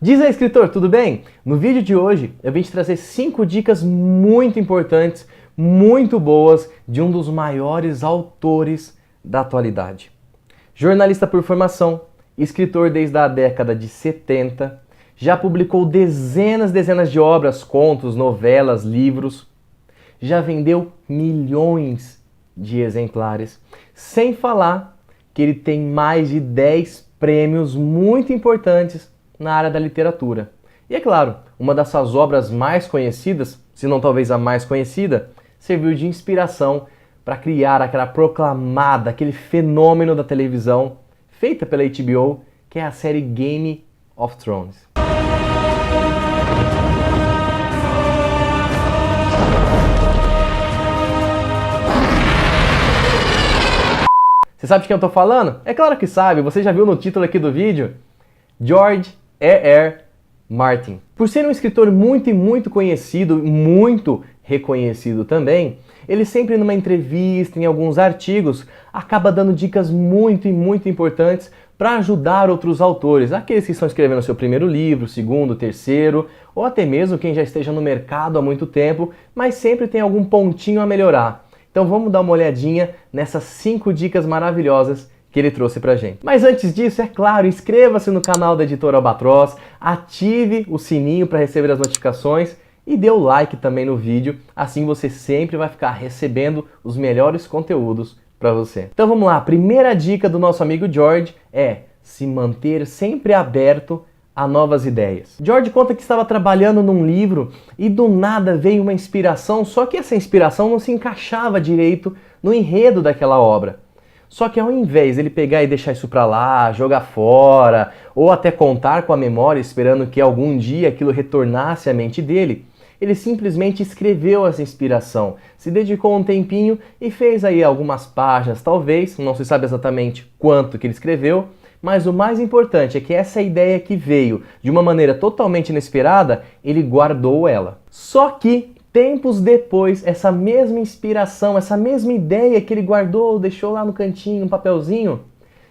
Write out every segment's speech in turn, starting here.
Diz aí, escritor, tudo bem? No vídeo de hoje eu vim te trazer 5 dicas muito importantes, muito boas, de um dos maiores autores da atualidade. Jornalista por formação, escritor desde a década de 70, já publicou dezenas de obras, contos, novelas, livros, já vendeu milhões de exemplares, sem falar que ele tem mais de 10 prêmios muito importantes na área da literatura. E é claro, uma das suas obras mais conhecidas, se não talvez a mais conhecida, serviu de inspiração para criar aquela proclamada, aquele fenômeno da televisão feita pela HBO, que é a série Game of Thrones. Você sabe de quem eu tô falando? É claro que sabe, você já viu no título aqui do vídeo. George R.R. Martin. Por ser um escritor muito conhecido, muito reconhecido também, ele sempre numa entrevista, em alguns artigos, acaba dando dicas muito importantes para ajudar outros autores, aqueles que estão escrevendo seu primeiro livro, segundo, terceiro, ou até mesmo quem já esteja no mercado há muito tempo, mas sempre tem algum pontinho a melhorar. Então vamos dar uma olhadinha nessas 5 dicas maravilhosas que ele trouxe pra gente. Mas antes disso, é claro, inscreva-se no canal da Editora Albatross, ative o sininho para receber as notificações e dê o like também no vídeo, assim você sempre vai ficar recebendo os melhores conteúdos para você. Então vamos lá, a primeira dica do nosso amigo George é se manter sempre aberto a novas ideias. George conta que estava trabalhando num livro e do nada veio uma inspiração, só que essa inspiração não se encaixava direito no enredo daquela obra. Só que ao invés dele pegar e deixar isso pra lá, jogar fora, ou até contar com a memória esperando que algum dia aquilo retornasse à mente dele, ele simplesmente escreveu essa inspiração, se dedicou um tempinho e fez aí algumas páginas, talvez, não se sabe exatamente quanto que ele escreveu, mas o mais importante é que essa ideia que veio de uma maneira totalmente inesperada, ele guardou ela. Só que tempos depois, essa mesma inspiração, essa mesma ideia que ele guardou, deixou lá no cantinho, um papelzinho,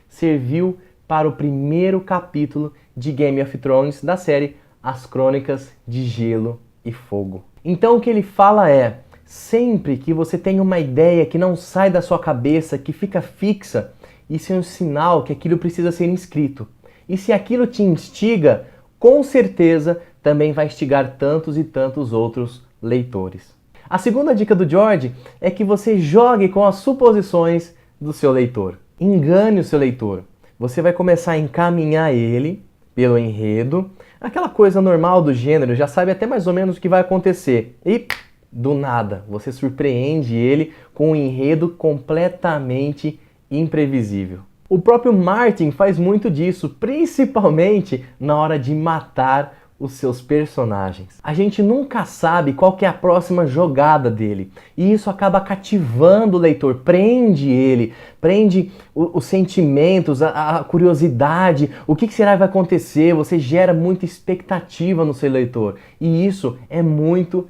serviu para o primeiro capítulo de Game of Thrones da série As Crônicas de Gelo e Fogo. Então o que ele fala é, sempre que você tem uma ideia que não sai da sua cabeça, que fica fixa, isso é um sinal que aquilo precisa ser escrito. E se aquilo te instiga, com certeza também vai instigar tantos e tantos outros leitores. A segunda dica do George é que você jogue com as suposições do seu leitor. Engane o seu leitor. Você vai começar a encaminhar ele pelo enredo, aquela coisa normal do gênero, já sabe até mais ou menos o que vai acontecer. E do nada, você surpreende ele com um enredo completamente imprevisível. O próprio Martin faz muito disso, principalmente na hora de matar os seus personagens. A gente nunca sabe qual que é a próxima jogada dele, e isso acaba cativando o leitor, prende ele, prende os sentimentos, a curiosidade, o que será que vai acontecer, você gera muita expectativa no seu leitor, e isso é muito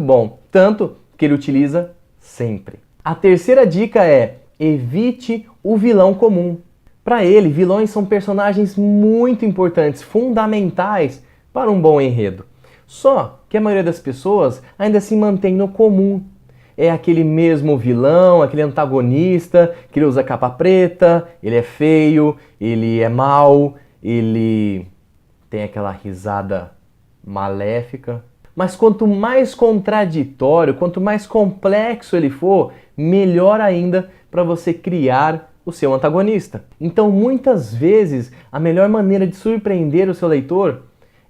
bom, tanto que ele utiliza sempre. A terceira dica é: evite o vilão comum. Para ele, vilões são personagens muito importantes, fundamentais para um bom enredo. Só que a maioria das pessoas ainda se mantém no comum. É aquele mesmo vilão, aquele antagonista, que ele usa capa preta, ele é feio, ele é mau, ele tem aquela risada maléfica. Mas quanto mais contraditório, quanto mais complexo ele for, melhor ainda para você criar o seu antagonista. Então, muitas vezes, a melhor maneira de surpreender o seu leitor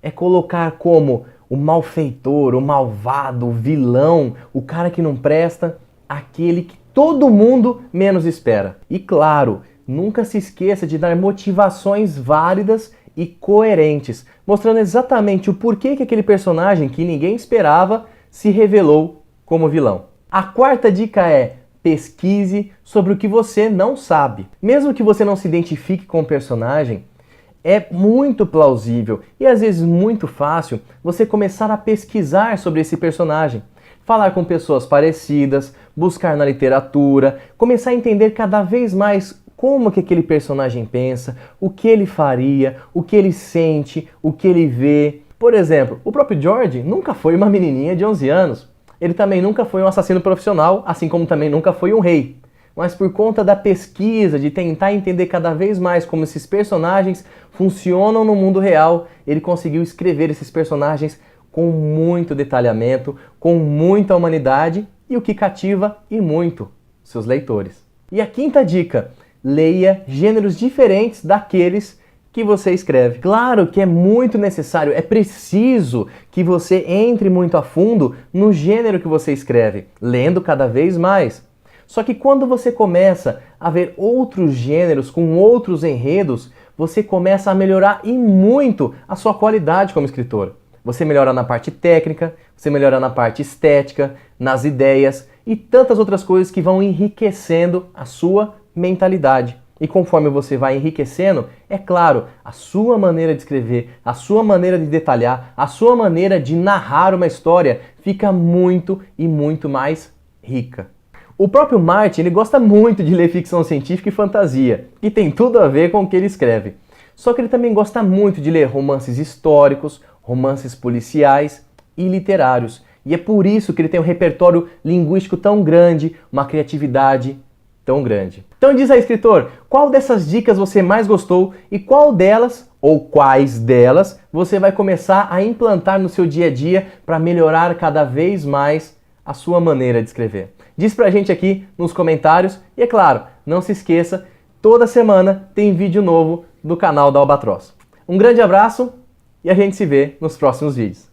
é colocar como o malfeitor, o malvado, o vilão, o cara que não presta, aquele que todo mundo menos espera. E claro, nunca se esqueça de dar motivações válidas e coerentes, mostrando exatamente o porquê que aquele personagem que ninguém esperava se revelou como vilão. A quarta dica é: pesquise sobre o que você não sabe. Mesmo que você não se identifique com o personagem, é muito plausível e às vezes muito fácil você começar a pesquisar sobre esse personagem, falar com pessoas parecidas, buscar na literatura, começar a entender cada vez mais como que aquele personagem pensa, o que ele faria, o que ele sente, o que ele vê. Por exemplo, o próprio George nunca foi uma menininha de 11 anos. Ele também nunca foi um assassino profissional, assim como também nunca foi um rei. Mas por conta da pesquisa, de tentar entender cada vez mais como esses personagens funcionam no mundo real, ele conseguiu escrever esses personagens com muito detalhamento, com muita humanidade e o que cativa e muito seus leitores. E a quinta dica: leia gêneros diferentes daqueles que você escreve. Claro que é muito necessário, é preciso que você entre muito a fundo no gênero que você escreve, lendo cada vez mais. Só que quando você começa a ver outros gêneros com outros enredos, você começa a melhorar e muito a sua qualidade como escritor. Você melhora na parte técnica, você melhora na parte estética, nas ideias e tantas outras coisas que vão enriquecendo a sua mentalidade. E conforme você vai enriquecendo, é claro, a sua maneira de escrever, a sua maneira de detalhar, a sua maneira de narrar uma história fica muito e muito mais rica. O próprio Martin, ele gosta muito de ler ficção científica e fantasia, que tem tudo a ver com o que ele escreve. Só que ele também gosta muito de ler romances históricos, romances policiais e literários. E é por isso que ele tem um repertório linguístico tão grande, uma criatividade tão grande. Então diz aí, escritor, qual dessas dicas você mais gostou e qual delas, ou quais delas, você vai começar a implantar no seu dia a dia para melhorar cada vez mais a sua maneira de escrever? Diz pra gente aqui nos comentários e, é claro, não se esqueça, toda semana tem vídeo novo do canal da Albatross. Um grande abraço e a gente se vê nos próximos vídeos.